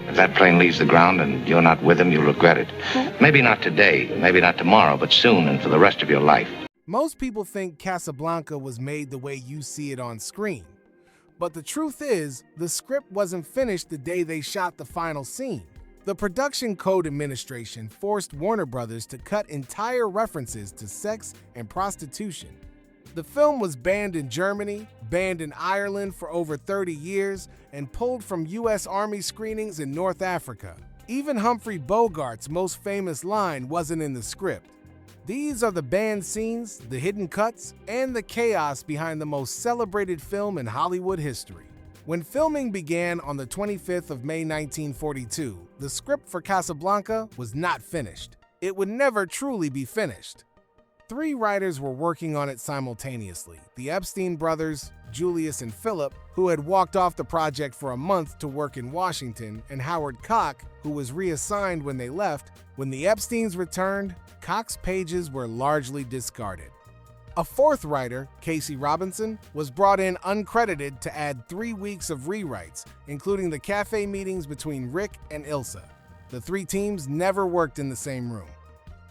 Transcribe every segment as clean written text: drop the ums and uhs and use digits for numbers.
If that plane leaves the ground and you're not with him, you'll regret it. Maybe not today, maybe not tomorrow, but soon and for the rest of your life. Most people think Casablanca was made the way you see it on screen. But the truth is, the script wasn't finished the day they shot the final scene. The Production Code Administration forced Warner Brothers to cut entire references to sex and prostitution. The film was banned in Germany, banned in Ireland for over 30 years, and pulled from U.S. Army screenings in North Africa. Even Humphrey Bogart's most famous line wasn't in the script. These are the banned scenes, the hidden cuts, and the chaos behind the most celebrated film in Hollywood history. When filming began on the 25th of May 1942, the script for Casablanca was not finished. It would never truly be finished. 3 writers were working on it simultaneously: the Epstein brothers, Julius and Philip, who had walked off the project for a month to work in Washington, and Howard Koch, who was reassigned when they left. When the Epsteins returned, Koch's pages were largely discarded. A 4th writer, Casey Robinson, was brought in uncredited to add 3 weeks of rewrites, including the cafe meetings between Rick and Ilsa. The 3 teams never worked in the same room.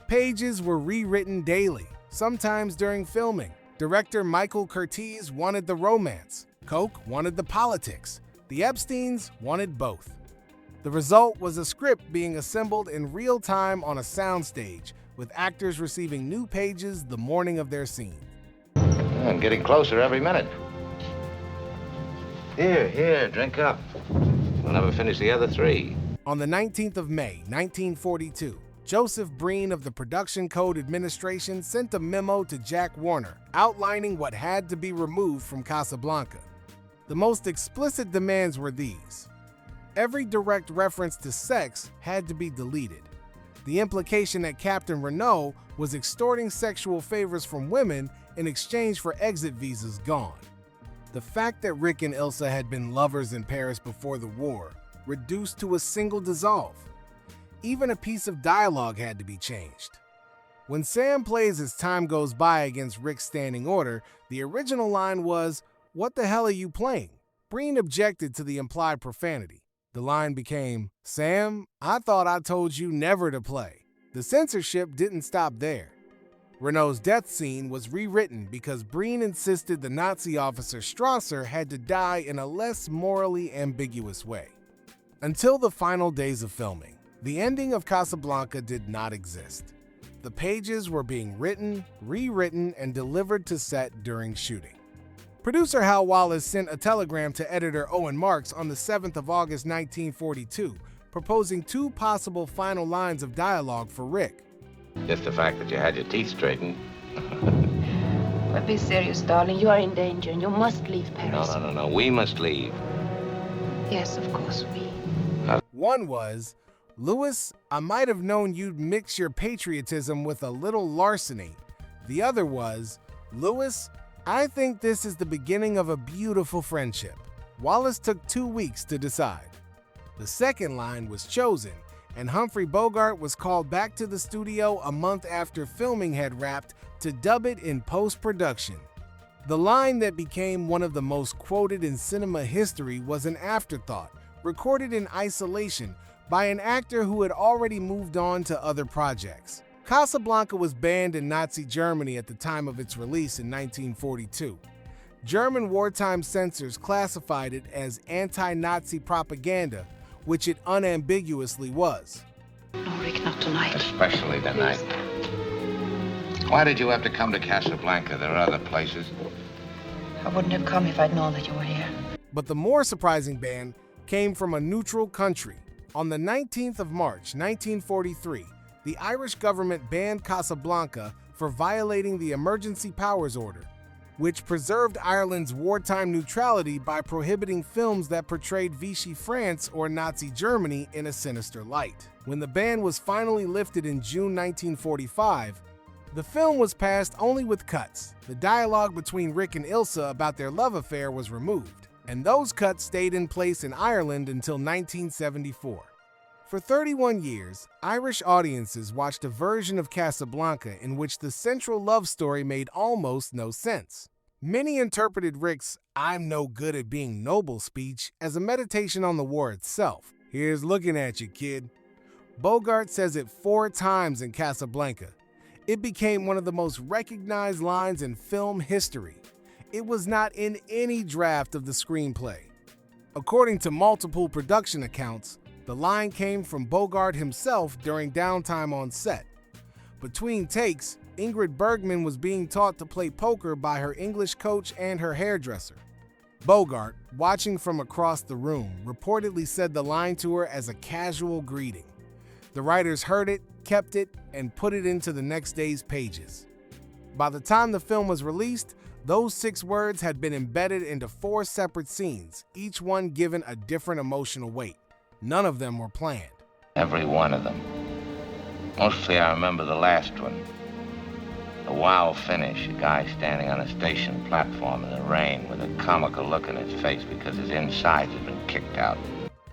Pages were rewritten daily, sometimes during filming. Director Michael Curtiz wanted the romance. Koch wanted the politics. The Epsteins wanted both. The result was a script being assembled in real time on a soundstage, with actors receiving new pages the morning of their scene. I'm getting closer every minute. Here, drink up. We'll never finish the other 3. On the 19th of May, 1942, Joseph Breen of the Production Code Administration sent a memo to Jack Warner outlining what had to be removed from Casablanca. The most explicit demands were these. Every direct reference to sex had to be deleted. The implication that Captain Renault was extorting sexual favors from women in exchange for exit visas gone. The fact that Rick and Ilsa had been lovers in Paris before the war reduced to a single dissolve. Even a piece of dialogue had to be changed. When Sam plays as time goes by against Rick's standing order, the original line was, "What the hell are you playing?" Breen objected to the implied profanity. The line became, "Sam, I thought I told you never to play." The censorship didn't stop there. Renault's death scene was rewritten because Breen insisted the Nazi officer Strasser had to die in a less morally ambiguous way. Until the final days of filming, the ending of Casablanca did not exist. The pages were being written, rewritten, and delivered to set during shooting. Producer Hal Wallace sent a telegram to editor Owen Marks on the 7th of August 1942, proposing 2 possible final lines of dialogue for Rick. Just the fact that you had your teeth straightened. But be serious, darling. You are in danger and you must leave Paris. No. We must leave. Yes, of course, we. One was, "Louis, I might have known you'd mix your patriotism with a little larceny." The other was, "Louis, I think this is the beginning of a beautiful friendship." Wallace took 2 weeks to decide. The second line was chosen, and Humphrey Bogart was called back to the studio a month after filming had wrapped to dub it in post-production. The line that became one of the most quoted in cinema history was an afterthought, recorded in isolation by an actor who had already moved on to other projects. Casablanca was banned in Nazi Germany at the time of its release in 1942. German wartime censors classified it as anti-Nazi propaganda, which it unambiguously was. No, Rick, not tonight. Especially tonight. Why did you have to come to Casablanca? There are other places. I wouldn't have come if I'd known that you were here. But the more surprising ban came from a neutral country. On the 19th of March, 1943, the Irish government banned Casablanca for violating the Emergency Powers Order, which preserved Ireland's wartime neutrality by prohibiting films that portrayed Vichy France or Nazi Germany in a sinister light. When the ban was finally lifted in June 1945, the film was passed only with cuts. The dialogue between Rick and Ilsa about their love affair was removed, and those cuts stayed in place in Ireland until 1974. For 31 years, Irish audiences watched a version of Casablanca in which the central love story made almost no sense. Many interpreted Rick's "I'm no good at being noble" speech as a meditation on the war itself. Here's looking at you, kid. Bogart says it 4 times in Casablanca. It became one of the most recognized lines in film history. It was not in any draft of the screenplay. According to multiple production accounts, the line came from Bogart himself during downtime on set. Between takes, Ingrid Bergman was being taught to play poker by her English coach and her hairdresser. Bogart, watching from across the room, reportedly said the line to her as a casual greeting. The writers heard it, kept it, and put it into the next day's pages. By the time the film was released, those 6 words had been embedded into 4 separate scenes, each one given a different emotional weight. None of them were planned. Every one of them. Mostly I remember the last one. The wow finish, a guy standing on a station platform in the rain with a comical look on his face because his insides had been kicked out.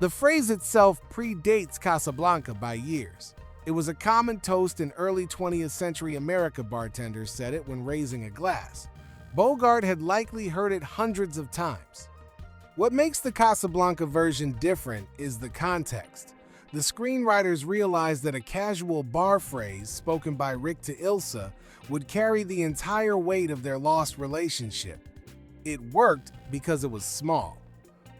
The phrase itself predates Casablanca by years. It was a common toast in early 20th century America. Bartenders said it when raising a glass. Bogart had likely heard it hundreds of times. What makes the Casablanca version different is the context. The screenwriters realized that a casual bar phrase spoken by Rick to Ilsa would carry the entire weight of their lost relationship. It worked because it was small.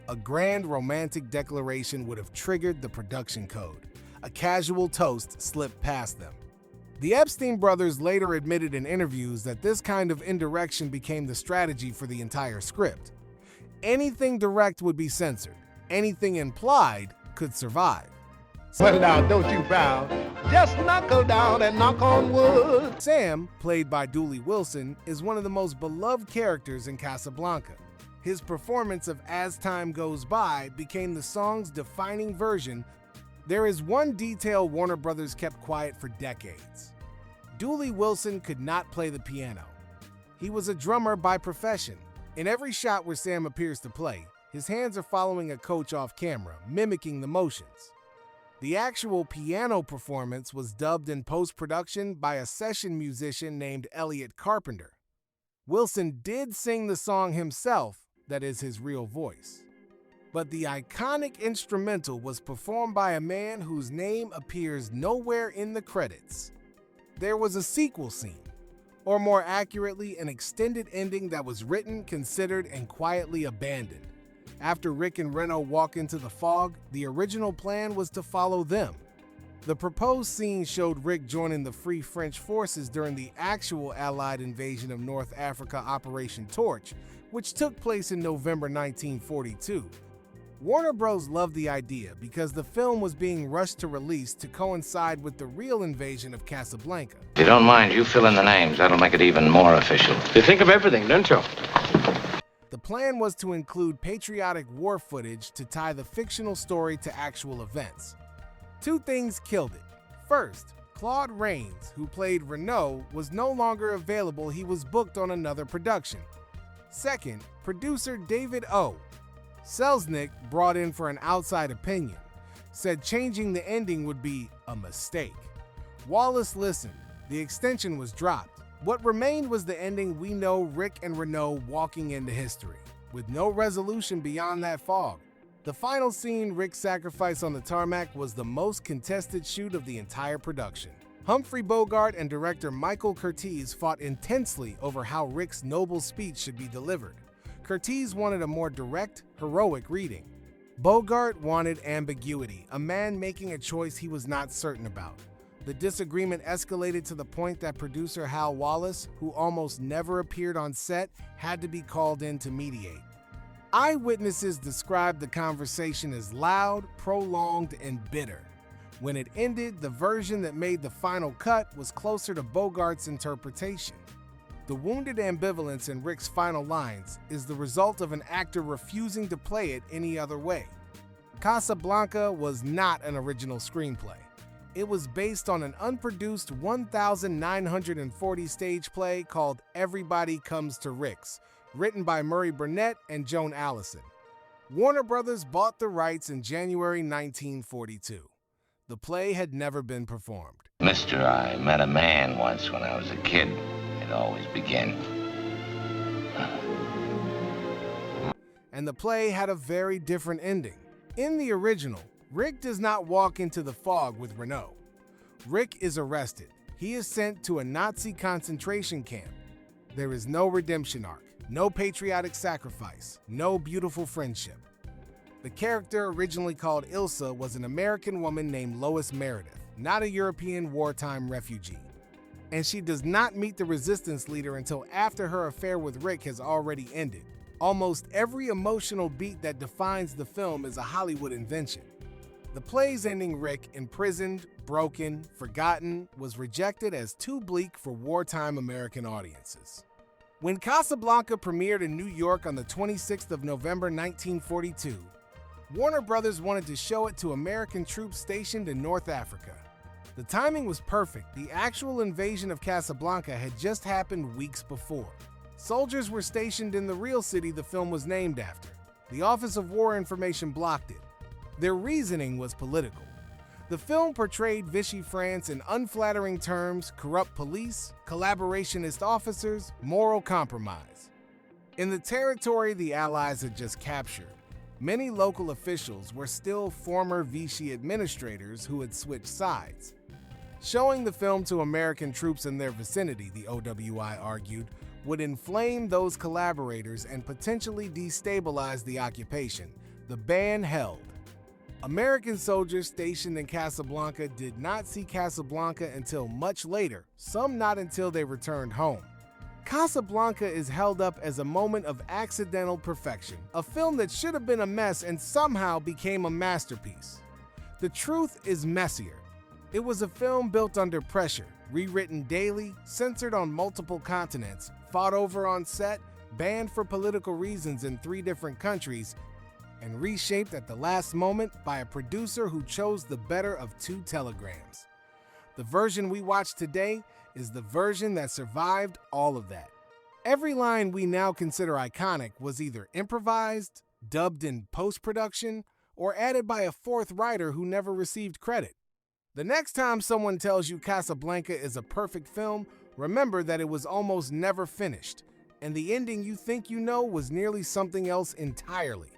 A grand romantic declaration would have triggered the production code. A casual toast slipped past them. The Epstein brothers later admitted in interviews that this kind of indirection became the strategy for the entire script. Anything direct would be censored. Anything implied could survive. Well, now, don't you frown. Just knuckle down and knock on wood. Sam, played by Dooley Wilson, is one of the most beloved characters in Casablanca. His performance of As Time Goes By became the song's defining version. There is one detail Warner Brothers kept quiet for decades. Dooley Wilson could not play the piano. He was a drummer by profession. In every shot where Sam appears to play, his hands are following a coach off camera, mimicking the motions. The actual piano performance was dubbed in post-production by a session musician named Elliot Carpenter. Wilson did sing the song himself, that is his real voice. But the iconic instrumental was performed by a man whose name appears nowhere in the credits. There was a sequel scene, or more accurately, an extended ending that was written, considered, and quietly abandoned. After Rick and Renault walk into the fog, the original plan was to follow them. The proposed scene showed Rick joining the Free French forces during the actual Allied invasion of North Africa, Operation Torch, which took place in November 1942. Warner Bros. Loved the idea because the film was being rushed to release to coincide with the real invasion of Casablanca. If you don't mind, you fill in the names. That'll make it even more official. You think of everything, don't you? The plan was to include patriotic war footage to tie the fictional story to actual events. 2 things killed it. First, Claude Rains, who played Renault, was no longer available. He was booked on another production. Second, producer David O. Selznick, brought in for an outside opinion, said changing the ending would be a mistake. Wallace listened. The extension was dropped. What remained was the ending we know: Rick and Renault walking into history, with no resolution beyond that fog. The final scene, Rick's sacrifice on the tarmac, was the most contested shoot of the entire production. Humphrey Bogart and director Michael Curtiz fought intensely over how Rick's noble speech should be delivered. Curtiz wanted a more direct, heroic reading. Bogart wanted ambiguity, a man making a choice he was not certain about. The disagreement escalated to the point that producer Hal Wallace, who almost never appeared on set, had to be called in to mediate. Eyewitnesses described the conversation as loud, prolonged, and bitter. When it ended, the version that made the final cut was closer to Bogart's interpretation. The wounded ambivalence in Rick's final lines is the result of an actor refusing to play it any other way. Casablanca was not an original screenplay. It was based on an unproduced 1,940 stage play called Everybody Comes to Rick's, written by Murray Burnett and Joan Allison. Warner Brothers bought the rights in January 1942. The play had never been performed. Mister, I met a man once when I was a kid. It always began. And the play had a very different ending. In the original, Rick does not walk into the fog with Renault. Rick is arrested. He is sent to a Nazi concentration camp. There is no redemption arc, no patriotic sacrifice, no beautiful friendship. The character, originally called Ilsa, was an American woman named Lois Meredith, not a European wartime refugee. And she does not meet the resistance leader until after her affair with Rick has already ended. Almost every emotional beat that defines the film is a Hollywood invention. The play's ending, Rick, imprisoned, broken, forgotten, was rejected as too bleak for wartime American audiences. When Casablanca premiered in New York on the 26th of November 1942, Warner Brothers wanted to show it to American troops stationed in North Africa. The timing was perfect. The actual invasion of Casablanca had just happened weeks before. Soldiers were stationed in the real city the film was named after. The Office of War Information blocked it. Their reasoning was political. The film portrayed Vichy France in unflattering terms: corrupt police, collaborationist officers, moral compromise. In the territory the Allies had just captured, many local officials were still former Vichy administrators who had switched sides. Showing the film to American troops in their vicinity, the OWI argued, would inflame those collaborators and potentially destabilize the occupation. The ban held. American soldiers stationed in Casablanca did not see Casablanca until much later, some not until they returned home. Casablanca is held up as a moment of accidental perfection, a film that should have been a mess and somehow became a masterpiece. The truth is messier. It was a film built under pressure, rewritten daily, censored on multiple continents, fought over on set, banned for political reasons in 3 different countries, and reshaped at the last moment by a producer who chose the better of 2 telegrams. The version we watch today is the version that survived all of that. Every line we now consider iconic was either improvised, dubbed in post-production, or added by a 4th writer who never received credit. The next time someone tells you Casablanca is a perfect film, remember that it was almost never finished, and the ending you think you know was nearly something else entirely.